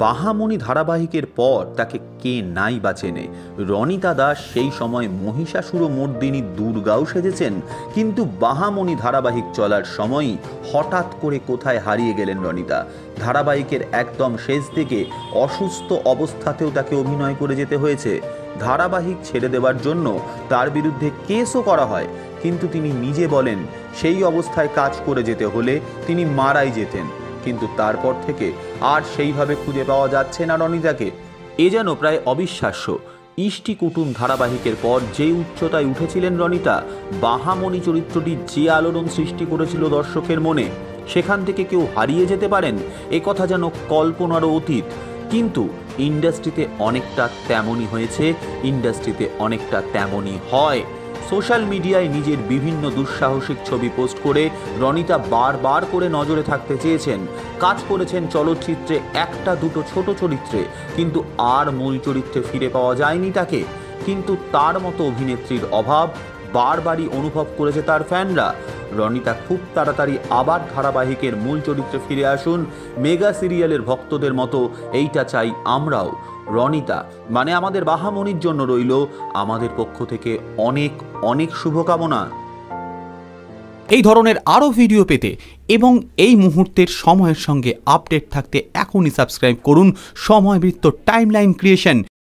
বাহামণি ধারাবাহিকের পর তাকে কে নাই বা চেনে। রনিতা দাস সেই সময় মহিষাসুরমর্দিনী দুর্গাও সেজেছেন, কিন্তু বাহামণি ধারাবাহিক চলার সময়ই হঠাৎ করে কোথায় হারিয়ে গেলেন রনিতা। ধারাবাহিকের একদম শেষ দিকে অসুস্থ অবস্থাতেও তাকে অভিনয় করে যেতে হয়েছে। ধারাবাহিক ছেড়ে দেওয়ার জন্য তার বিরুদ্ধে কেসও করা হয়, কিন্তু তিনি নিজে বলেন সেই অবস্থায় কাজ করে যেতে হলে তিনি মারাই যেতেন। কিন্তু তারপর থেকে আর সেইভাবে খুঁজে পাওয়া যাচ্ছে না রনিতাকে। এ যেন প্রায় অবিশ্বাস্য। ইষ্টি কুটুম ধারাবাহিকের পর যে উচ্চতায় উঠেছিলেন রনিতা, বাহামণি চরিত্রটি যে আলোড়ন সৃষ্টি করেছিল দর্শকের মনে, সেখান থেকে কেউ হারিয়ে যেতে পারেন এ কথা যেন কল্পনারও অতীত। কিন্তু ইন্ডাস্ট্রিতে অনেকটা তেমনই হয়েছে, ইন্ডাস্ট্রিতে অনেকটা তেমনই হয়। সোশ্যাল মিডিয়ায় নিজের বিভিন্ন দুঃসাহসিক ছবি পোস্ট করে রনিতা বারবার করে নজরে থাকতে চেয়েছেন। কাজ করেছেন চলচ্চিত্রে একটা দুটো ছোট চরিত্রে, কিন্তু আর মূল চরিত্রে ফিরে পাওয়া যায়নি তাকে। কিন্তু তার মতো অভিনেত্রীর অভাব বারবারই অনুভব করেছে তার ফ্যানরা। রনিতা খুব তাড়াতাড়ি আবার ধারাবাহিকের মূল চরিত্রে ফিরে আসুন। মেগা সিরিয়ালের ভক্তদের মতো এইটা চাই আমরাও। রনিতা মানে আমাদের বাহামণির জন্য রইল আমাদের পক্ষ থেকে অনেক অনেক শুভকামনা। এই ধরনের আরও ভিডিও পেতে এবং এই মুহূর্তের সময়ের সঙ্গে আপডেট থাকতে এখনই সাবস্ক্রাইব করুন সময়বৃত্ত টাইমলাইন ক্রিয়েশন।